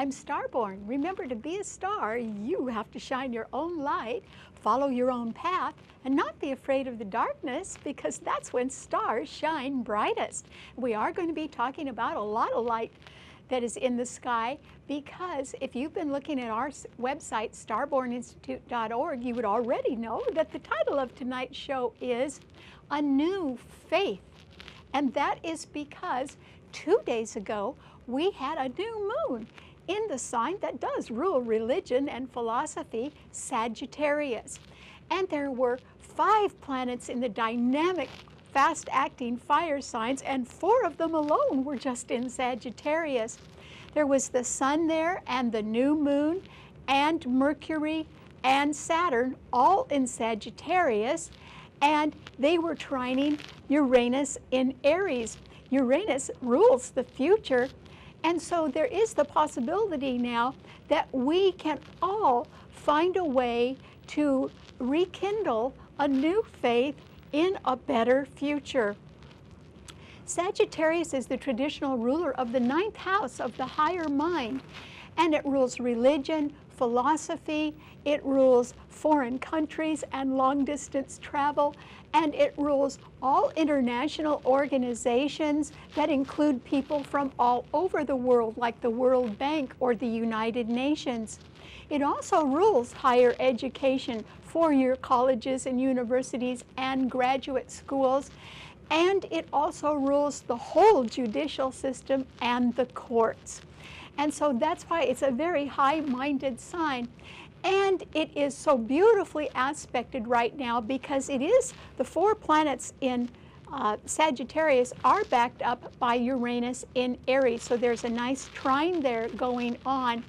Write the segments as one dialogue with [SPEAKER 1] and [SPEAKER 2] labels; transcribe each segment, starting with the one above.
[SPEAKER 1] I'm Starborn. Remember, to be a star, you have to shine your own light, follow your own path, and not be afraid of the darkness, because that's when stars shine brightest. We are going to be talking about a lot of light that is in the sky, because if you've been looking at our website, starborninstitute.org, you would already know that the title of tonight's show is A New Faith. And that is because 2 days ago, we had a new moon in the sign that does rule religion and philosophy, Sagittarius. And there were 5 planets in the dynamic, fast-acting fire signs, and 4 of them alone were just in Sagittarius. There was the sun there, and the new moon, and Mercury, and Saturn, all in Sagittarius, and they were trining Uranus in Aries. Uranus rules the future, and so there is the possibility now that we can all find a way to rekindle a new faith in a better future. Sagittarius is the traditional ruler of the 9th house of the higher mind, and it rules religion, philosophy, it rules foreign countries and long-distance travel, and it rules all international organizations that include people from all over the world, like the World Bank or the United Nations. It also rules higher education, 4-year colleges and universities and graduate schools, and it also rules the whole judicial system and the courts. And so that's why it's a very high-minded sign. And it is so beautifully aspected right now, because it is the 4 planets in Sagittarius are backed up by Uranus in Aries. So there's a nice trine there going on,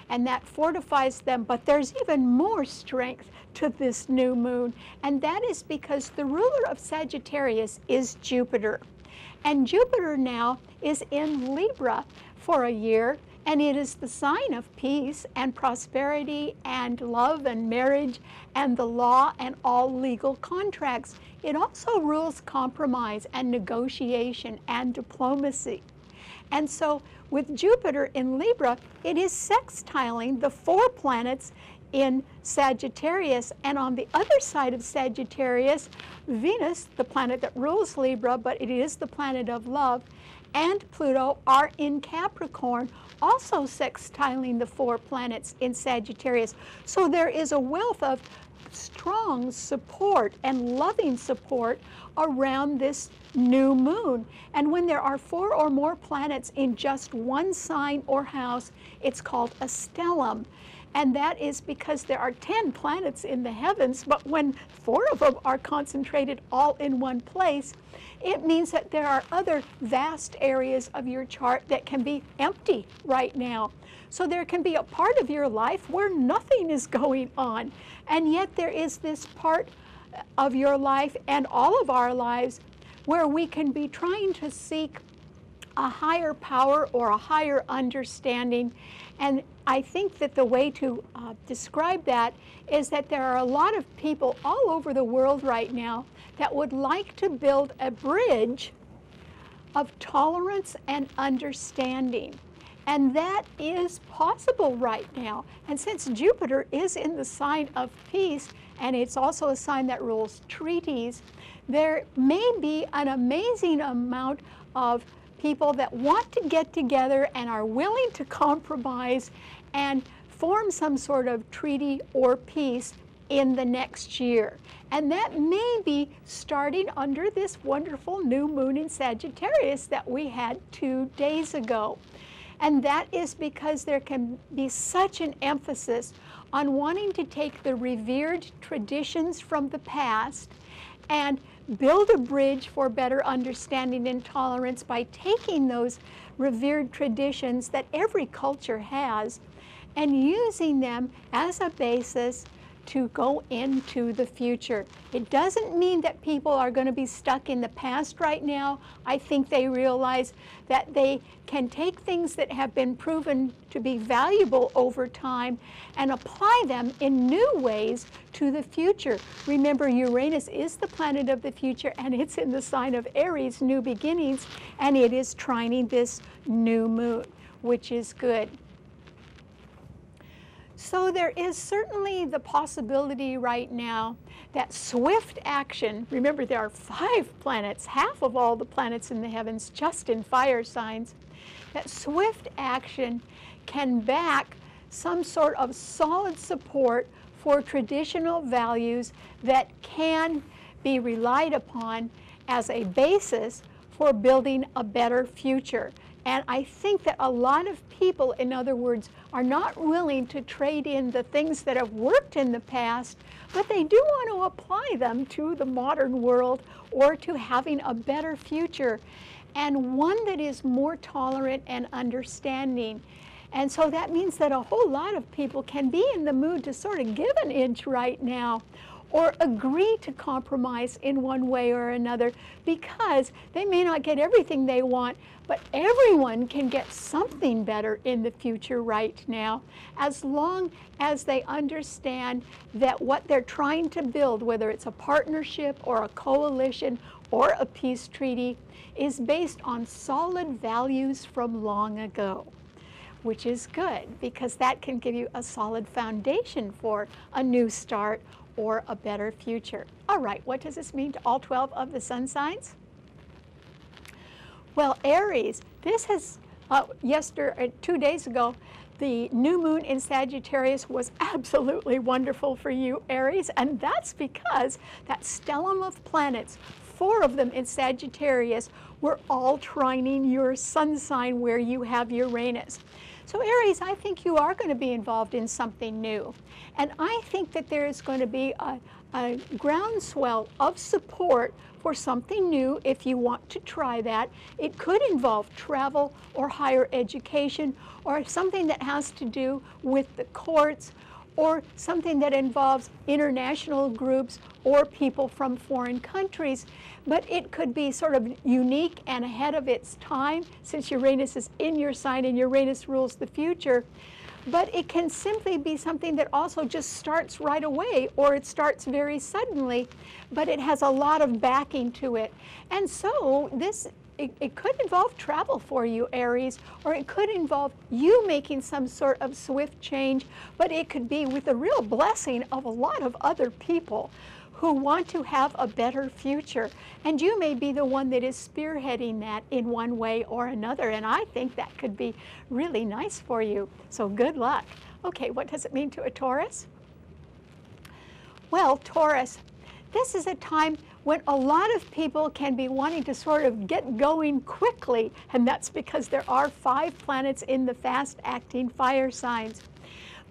[SPEAKER 1] and that fortifies them. But there's even more strength to this new moon, and that is because the ruler of Sagittarius is Jupiter. And Jupiter now is in Libra for a year, and it is the sign of peace and prosperity and love and marriage and the law and all legal contracts. It also rules compromise and negotiation and diplomacy. And so with Jupiter in Libra, it is sextiling the 4 planets in Sagittarius. And on the other side of Sagittarius, Venus, the planet that rules Libra, but it is the planet of love, and Pluto are in Capricorn, also sextiling the 4 planets in Sagittarius. So there is a wealth of strong support and loving support around this new moon. And when there are 4 or more planets in just one sign or house, it's called a stellium. And that is because there are 10 planets in the heavens, but when 4 of them are concentrated all in one place, it means that there are other vast areas of your chart that can be empty right now. So there can be a part of your life where nothing is going on, and yet there is this part of your life and all of our lives where we can be trying to seek a higher power or a higher understanding. And I think that the way to describe that is that there are a lot of people all over the world right now that would like to build a bridge of tolerance and understanding. And that is possible right now. And since Jupiter is in the sign of peace, and it's also a sign that rules treaties, there may be an amazing amount of people that want to get together and are willing to compromise and form some sort of treaty or peace in the next year. And that may be starting under this wonderful new moon in Sagittarius that we had 2 days ago. And that is because there can be such an emphasis on wanting to take the revered traditions from the past and build a bridge for better understanding and tolerance by taking those revered traditions that every culture has and using them as a basis to go into the future. It doesn't mean that people are going to be stuck in the past right now. I think they realize that they can take things that have been proven to be valuable over time and apply them in new ways to the future. Remember, Uranus is the planet of the future, and it's in the sign of Aries, new beginnings, and it is trining this new moon, which is good. So there is certainly the possibility right now that swift action, remember there are 5 planets, half of all the planets in the heavens just in fire signs, that swift action can back some sort of solid support for traditional values that can be relied upon as a basis for building a better future. And I think that a lot of people, in other words, are not willing to trade in the things that have worked in the past, but they do want to apply them to the modern world or to having a better future, and one that is more tolerant and understanding. And so that means that a whole lot of people can be in the mood to sort of give an inch right now, or agree to compromise in one way or another, because they may not get everything they want, but everyone can get something better in the future right now, as long as they understand that what they're trying to build, whether it's a partnership or a coalition or a peace treaty, is based on solid values from long ago, which is good, because that can give you a solid foundation for a new start or a better future. All right, what does this mean to all 12 of the sun signs? Well, Aries, this has, 2 days ago, the new moon in Sagittarius was absolutely wonderful for you, Aries, and that's because that stellium of planets, 4 of them in Sagittarius, were all trining your sun sign where you have Uranus. So Aries, I think you are going to be involved in something new. And I think that there is going to be a groundswell of support for something new if you want to try that. It could involve travel or higher education, or something that has to do with the courts, or something that involves international groups or people from foreign countries. But it could be sort of unique and ahead of its time, since Uranus is in your sign and Uranus rules the future. But it can simply be something that also just starts right away, or it starts very suddenly, but it has a lot of backing to it. And so it could involve travel for you, Aries, or it could involve you making some sort of swift change, but it could be with the real blessing of a lot of other people who want to have a better future. And you may be the one that is spearheading that in one way or another, and I think that could be really nice for you. So good luck. Okay, what does it mean to a Taurus? Well, Taurus, this is a time when a lot of people can be wanting to sort of get going quickly, and that's because there are 5 planets in the fast-acting fire signs.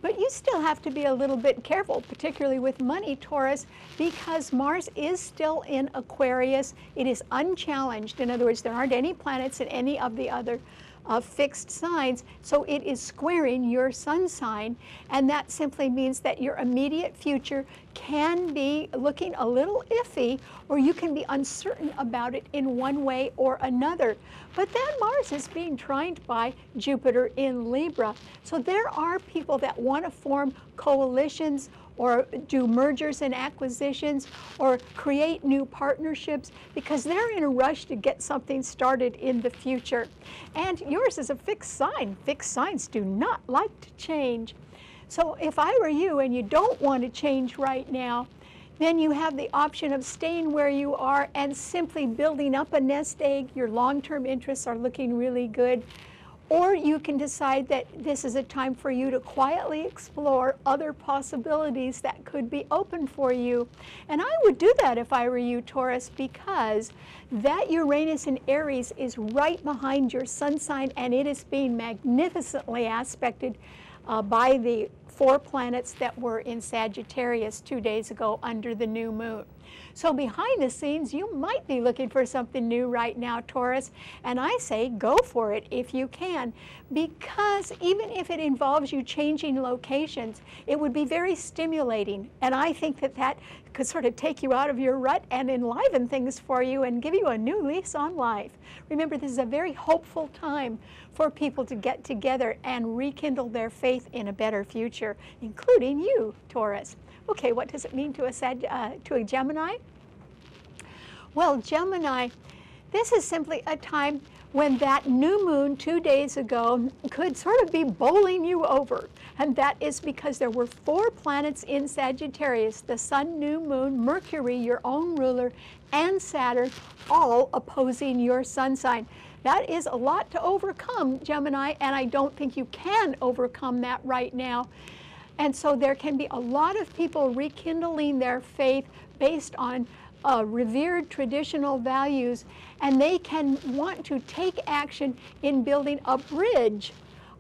[SPEAKER 1] But you still have to be a little bit careful, particularly with money, Taurus, because Mars is still in Aquarius. It is unchallenged. In other words, there aren't any planets in any of the other fixed signs, so it is squaring your sun sign, and that simply means that your immediate future can be looking a little iffy, or you can be uncertain about it in one way or another. But then Mars is being trined by Jupiter in Libra, so there are people that want to form coalitions or do mergers and acquisitions or create new partnerships because they're in a rush to get something started in the future. And yours is a fixed sign. Fixed signs do not like to change. So if I were you and you don't want to change right now, then you have the option of staying where you are and simply building up a nest egg. Your long-term interests are looking really good. Or you can decide that this is a time for you to quietly explore other possibilities that could be open for you. And I would do that if I were you, Taurus, because that Uranus in Aries is right behind your sun sign, and it is being magnificently aspected by the 4 planets that were in Sagittarius 2 days ago under the new moon. So behind the scenes, you might be looking for something new right now, Taurus, and I say go for it if you can, because even if it involves you changing locations, it would be very stimulating, and I think that that could sort of take you out of your rut and enliven things for you and give you a new lease on life. Remember, this is a very hopeful time for people to get together and rekindle their faith in a better future, including you, Taurus. Okay, what does it mean to a Gemini? Well, Gemini, this is simply a time when that new moon 2 days ago could sort of be bowling you over. And that is because there were 4 planets in Sagittarius, the Sun, New Moon, Mercury, your own ruler, and Saturn, all opposing your sun sign. That is a lot to overcome, Gemini, and I don't think you can overcome that right now. And so there can be a lot of people rekindling their faith based on revered traditional values, and they can want to take action in building a bridge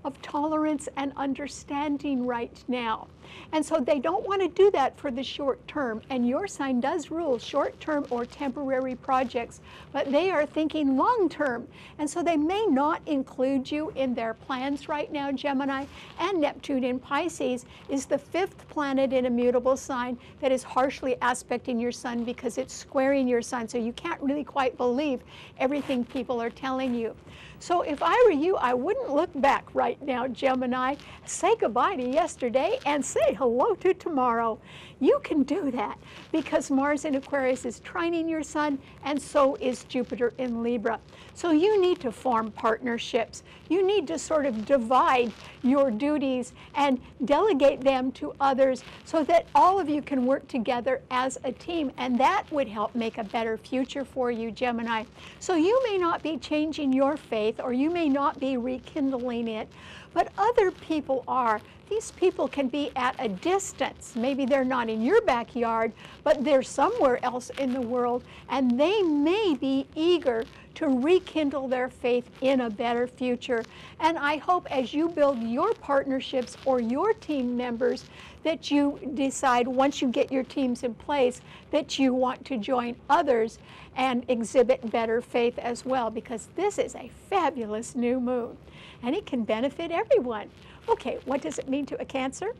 [SPEAKER 1] of tolerance and understanding right now. And so they don't want to do that for the short term. And your sign does rule short term or temporary projects, but they are thinking long term. And so they may not include you in their plans right now, Gemini. And Neptune in Pisces is the 5th planet in a mutable sign that is harshly aspecting your sun because it's squaring your sun. So you can't really quite believe everything people are telling you. So if I were you, I wouldn't look back right now, Gemini. Say goodbye to yesterday and say hello to tomorrow. You can do that because Mars in Aquarius is trining your sun, and so is Jupiter in Libra. So you need to form partnerships. You need to sort of divide your duties and delegate them to others so that all of you can work together as a team, and that would help make a better future for you, Gemini. So you may not be changing your faith, or you may not be rekindling it, but other people are. These people can be at a distance. Maybe they're not in your backyard, but they're somewhere else in the world, and they may be eager to rekindle their faith in a better future. And I hope as you build your partnerships or your team members that you decide, once you get your teams in place, that you want to join others and exhibit better faith as well, because this is a fabulous new moon and it can benefit everyone. Okay, what does it mean to a Cancer?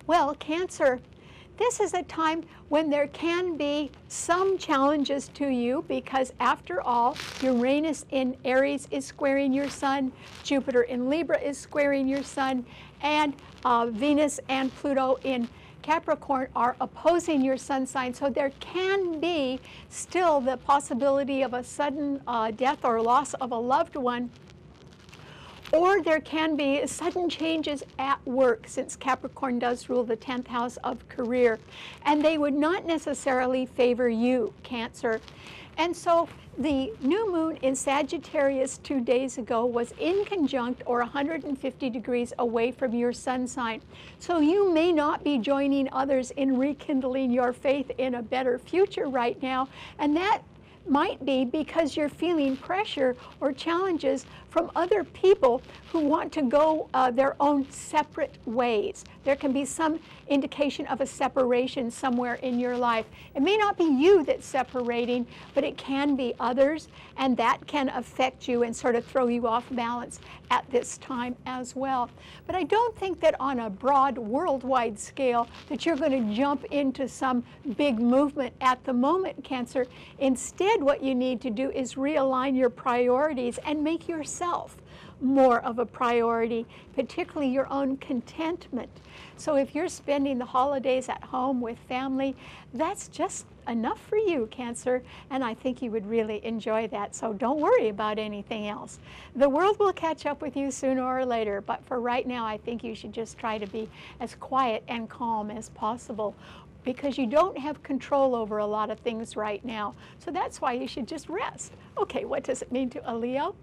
[SPEAKER 1] Well, Cancer, this is a time when there can be some challenges to you because, after all, Uranus in Aries is squaring your sun, Jupiter in Libra is squaring your sun, and Venus and Pluto in Capricorn are opposing your sun sign. So there can be still the possibility of a sudden death or loss of a loved one. Or there can be sudden changes at work, since Capricorn does rule the 10th house of career. And they would not necessarily favor you, Cancer. And so the new moon in Sagittarius 2 days ago was in conjunct or 150 degrees away from your sun sign. So you may not be joining others in rekindling your faith in a better future right now. And that might be because you're feeling pressure or challenges from other people who want to go their own separate ways. There can be some indication of a separation somewhere in your life. It may not be you that's separating, but it can be others, and that can affect you and sort of throw you off balance at this time as well. But I don't think that on a broad worldwide scale that you're going to jump into some big movement at the moment, Cancer. Instead, what you need to do is realign your priorities and make yourself more of a priority, particularly your own contentment. So if you're spending the holidays at home with family, that's just enough for you, Cancer, and I think you would really enjoy that. So don't worry about anything else. The world will catch up with you sooner or later, but for right now, I think you should just try to be as quiet and calm as possible, because you don't have control over a lot of things right now. So that's why you should just rest. Okay, what does it mean to a Leo?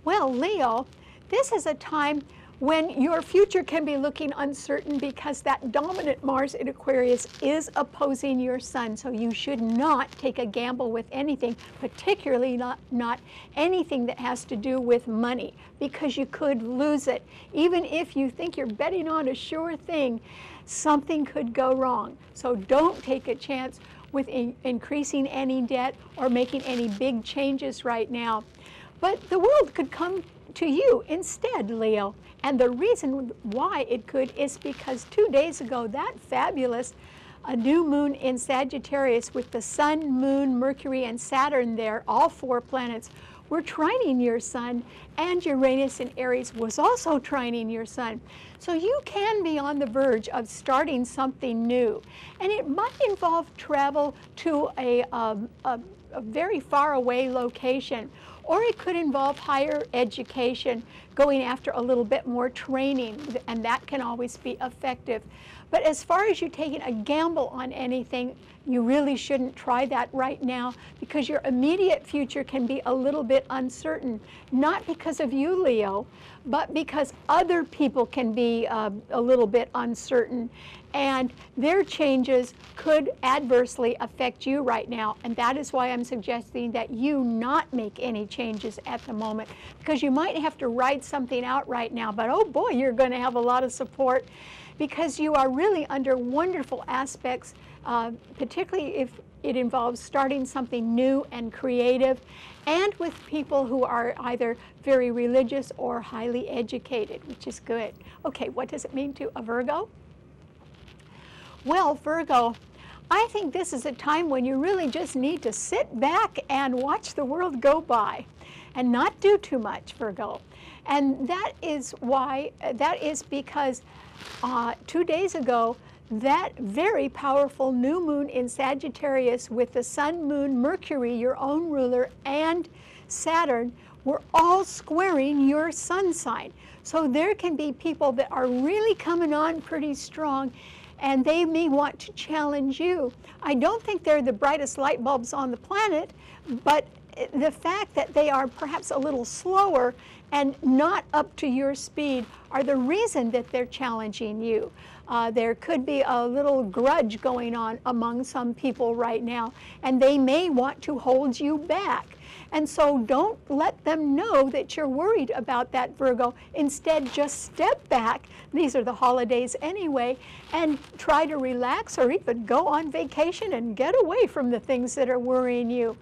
[SPEAKER 1] Well, Leo, this is a time when your future can be looking uncertain because that dominant Mars in Aquarius is opposing your sun. So you should not take a gamble with anything, particularly not anything that has to do with money, because you could lose it. Even if you think you're betting on a sure thing, something could go wrong. So don't take a chance with increasing any debt or making any big changes right now. But the world could come to you instead, Leo. And the reason why it could is because 2 days ago, that fabulous new moon in Sagittarius with the Sun, Moon, Mercury, and Saturn there, all 4 planets, were trining your sun, and Uranus in Aries was also trining your sun. So you can be on the verge of starting something new. And it might involve travel to a a very far away location. Or it could involve higher education, going after a little bit more training, and that can always be effective. But as far as you taking a gamble on anything, you really shouldn't try that right now, because your immediate future can be a little bit uncertain, not because of you, Leo, but because other people can be a little bit uncertain, and their changes could adversely affect you right now. And that is why I'm suggesting that you not make any changes at the moment, because you might have to ride something out right now, but oh boy, you're going to have a lot of support, because you are really under wonderful aspects, particularly if it involves starting something new and creative, and with people who are either very religious or highly educated, which is good. Okay, what does it mean to a Virgo? Well, Virgo, I think this is a time when you really just need to sit back and watch the world go by and not do too much, Virgo. And that is because 2 days ago, that very powerful new moon in Sagittarius with the Sun, Moon, Mercury, your own ruler, and Saturn were all squaring your sun sign. So there can be people that are really coming on pretty strong, and they may want to challenge you. I don't think they're the brightest light bulbs on the planet, but the fact that they are perhaps a little slower and not up to your speed are the reason that they're challenging you. There could be a little grudge going on among some people right now, and they may want to hold you back. And so don't let them know that you're worried about that, Virgo. Instead, just step back. These are the holidays anyway, and try to relax, or even go on vacation and get away from the things that are worrying you.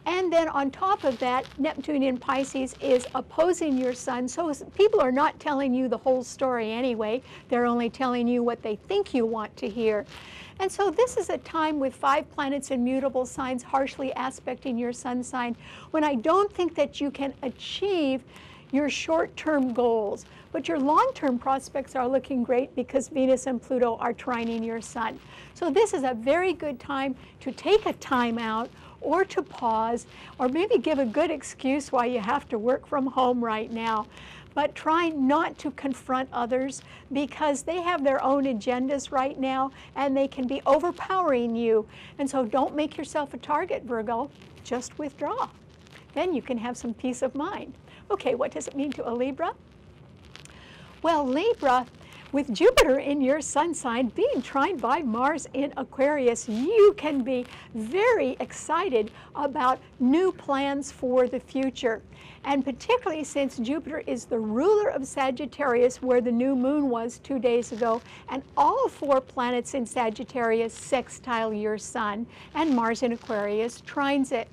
[SPEAKER 1] And then on top of that, Neptune in Pisces is opposing your sun, so people are not telling you the whole story anyway. They're only telling you what they think you want to hear. And so this is a time with 5 planets in mutable signs harshly aspecting your sun sign, when I don't think that you can achieve your short-term goals. But your long-term prospects are looking great because Venus and Pluto are trining your sun. So this is a very good time to take a time out, or to pause, or maybe give a good excuse why you have to work from home right now. But try not to confront others, because they have their own agendas right now, and they can be overpowering you. And so don't make yourself a target, Virgo. Just withdraw. Then you can have some peace of mind. Okay, what does it mean to a Libra? Well, Libra, with Jupiter in your sun sign being trined by Mars in Aquarius, you can be very excited about new plans for the future. And particularly since Jupiter is the ruler of Sagittarius, where the new moon was 2 days ago, and all 4 planets in Sagittarius sextile your sun, and Mars in Aquarius trines it.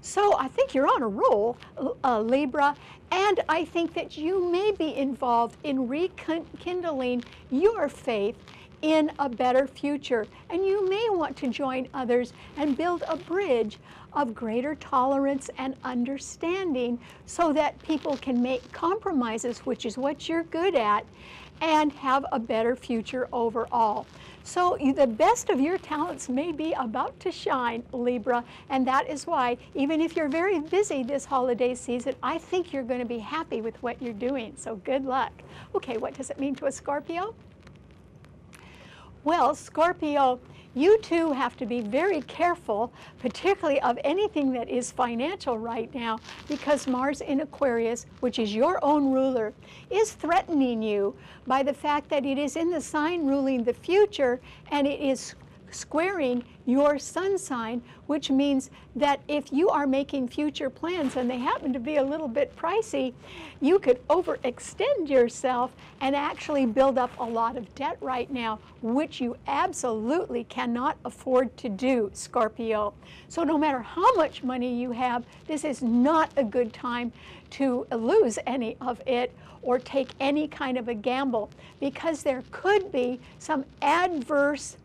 [SPEAKER 1] So I think you're on a roll, Libra, and I think that you may be involved in rekindling your faith in a better future. And you may want to join others and build a bridge of greater tolerance and understanding, so that people can make compromises, which is what you're good at, and have a better future overall. So the best of your talents may be about to shine, Libra, and that is why, even if you're very busy this holiday season, I think you're going to be happy with what you're doing. So good luck. Okay, what does it mean to a Scorpio? Well, Scorpio, you too have to be very careful, particularly of anything that is financial right now, because Mars in Aquarius, which is your own ruler, is threatening you by the fact that it is in the sign ruling the future, and it is squaring your sun sign, which means that if you are making future plans and they happen to be a little bit pricey, you could overextend yourself and actually build up a lot of debt right now, which you absolutely cannot afford to do, Scorpio. So no matter how much money you have, this is not a good time to lose any of it or take any kind of a gamble, because there could be some adverse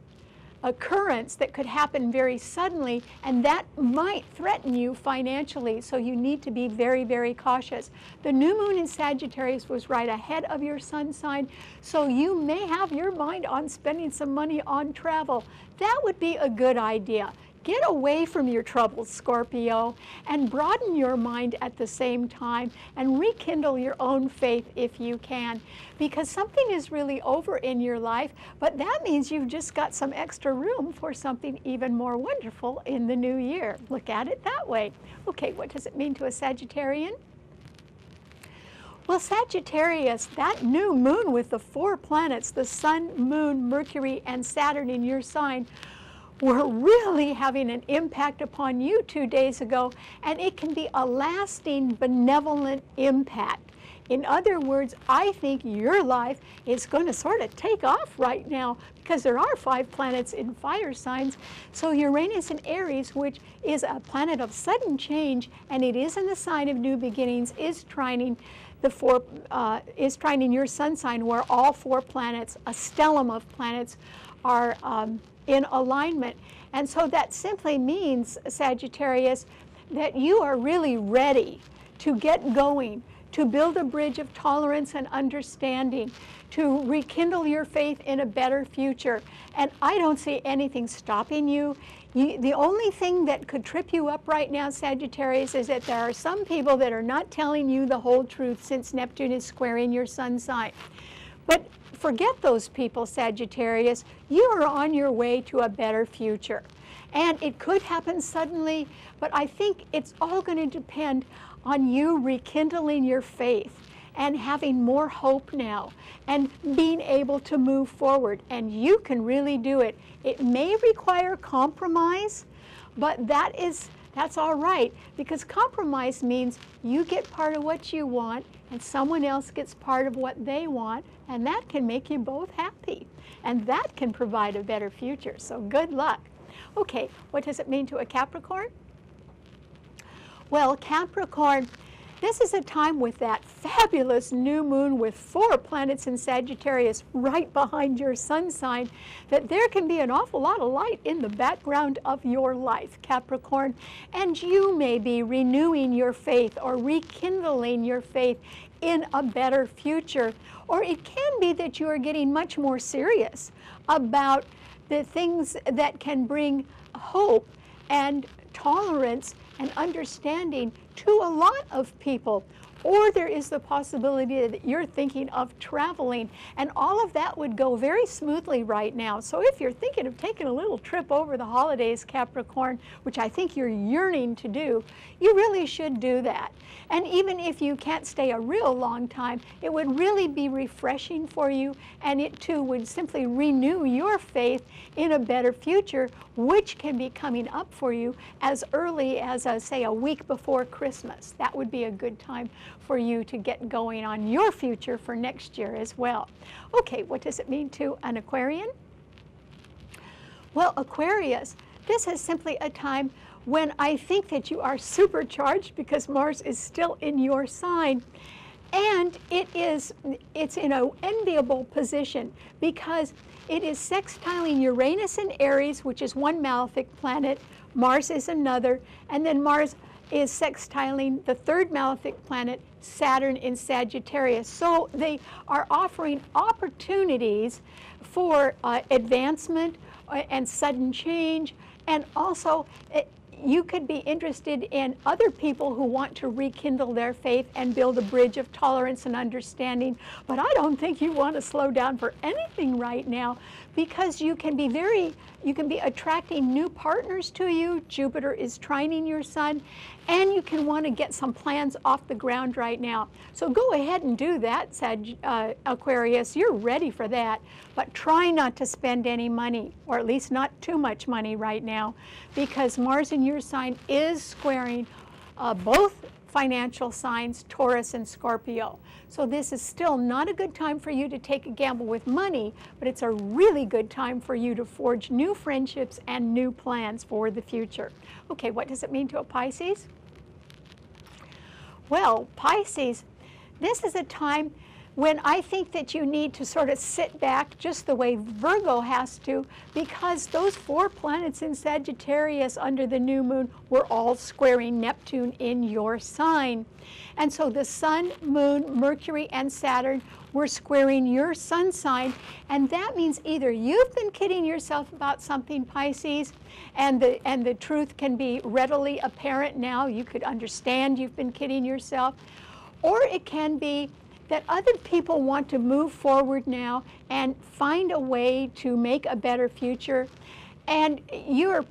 [SPEAKER 1] occurrence that could happen very suddenly, and that might threaten you financially, so you need to be very, very cautious. The new moon in Sagittarius was right ahead of your sun sign, so you may have your mind on spending some money on travel. That would be a good idea. Get away from your troubles, Scorpio, and broaden your mind at the same time and rekindle your own faith if you can, because something is really over in your life, but that means you've just got some extra room for something even more wonderful in the new year. Look at it that way. Okay, what does it mean to a Sagittarian? Well, Sagittarius, that new moon with the 4 planets, the Sun, Moon, Mercury, and Saturn in your sign, were really having an impact upon you 2 days ago, and it can be a lasting, benevolent impact. In other words, I think your life is going to sort of take off right now because there are 5 planets in fire signs. So Uranus in Aries, which is a planet of sudden change, and it is in the sign of new beginnings, is trining your sun sign, where all 4 planets, a stellium of planets, are in alignment. And so that simply means, Sagittarius, that you are really ready to get going, to build a bridge of tolerance and understanding, to rekindle your faith in a better future. And I don't see anything stopping you. The only thing that could trip you up right now, Sagittarius, is that there are some people that are not telling you the whole truth since Neptune is squaring your sun sign. But forget those people, Sagittarius. You are on your way to a better future. And it could happen suddenly, but I think it's all going to depend on you rekindling your faith and having more hope now and being able to move forward. And you can really do it. It may require compromise, but that's all right, because compromise means you get part of what you want and someone else gets part of what they want, and that can make you both happy. And that can provide a better future. So good luck. Okay, what does it mean to a Capricorn? Well, Capricorn, this is a time with that fabulous new moon with 4 planets in Sagittarius right behind your sun sign, that there can be an awful lot of light in the background of your life, Capricorn, and you may be renewing your faith or rekindling your faith in a better future. Or it can be that you are getting much more serious about the things that can bring hope and tolerance and understanding to a lot of people. Or there is the possibility that you're thinking of traveling, and all of that would go very smoothly right now. So if you're thinking of taking a little trip over the holidays, Capricorn, which I think you're yearning to do, you really should do that. And even if you can't stay a real long time, it would really be refreshing for you, and it too would simply renew your faith in a better future, which can be coming up for you as early as, say, a week before Christmas. That would be a good time for you to get going on your future for next year as well. Okay, what does it mean to an Aquarian? Well, Aquarius, this is simply a time when I think that you are supercharged because Mars is still in your sign. And it's in an enviable position because it is sextiling Uranus in Aries, which is one malefic planet. Mars is another. And then Mars is sextiling the 3rd malefic planet, Saturn in Sagittarius. So they are offering opportunities for advancement and sudden change. And also, you could be interested in other people who want to rekindle their faith and build a bridge of tolerance and understanding. But I don't think you want to slow down for anything right now, because you can be attracting new partners to you. Jupiter is trining your sun, and you can want to get some plans off the ground right now. So go ahead and do that, Aquarius. You're ready for that. But try not to spend any money, or at least not too much money right now, because Mars in your sign is squaring both financial signs, Taurus and Scorpio. So this is still not a good time for you to take a gamble with money, but it's a really good time for you to forge new friendships and new plans for the future. Okay, what does it mean to a Pisces? Well, Pisces, this is a time when I think that you need to sort of sit back just the way Virgo has to, because those 4 planets in Sagittarius under the new moon were all squaring Neptune in your sign. And so the Sun, Moon, Mercury, and Saturn were squaring your sun sign, and that means either you've been kidding yourself about something, Pisces, and the truth can be readily apparent now. You could understand you've been kidding yourself. Or it can be that other people want to move forward now and find a way to make a better future, and you're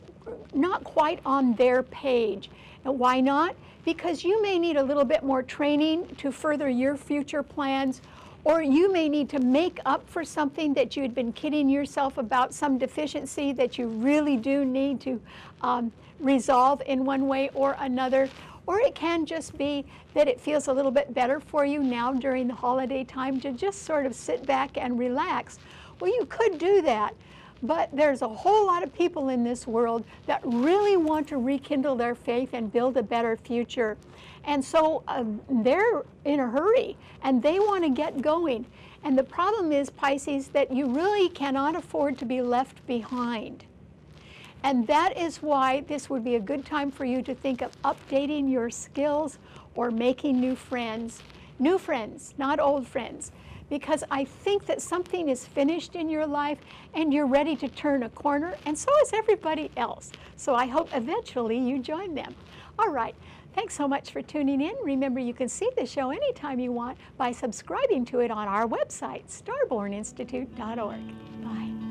[SPEAKER 1] not quite on their page. And why not? Because you may need a little bit more training to further your future plans, or you may need to make up for something that you had been kidding yourself about, some deficiency that you really do need to resolve in one way or another. Or it can just be that it feels a little bit better for you now during the holiday time to just sort of sit back and relax. Well, you could do that, but there's a whole lot of people in this world that really want to rekindle their faith and build a better future. And so they're in a hurry and they want to get going. And the problem is, Pisces, that you really cannot afford to be left behind. And that is why this would be a good time for you to think of updating your skills or making new friends. New friends, not old friends. Because I think that something is finished in your life and you're ready to turn a corner, and so is everybody else. So I hope eventually you join them. All right, thanks so much for tuning in. Remember, you can see the show anytime you want by subscribing to it on our website, starborninstitute.org. Bye.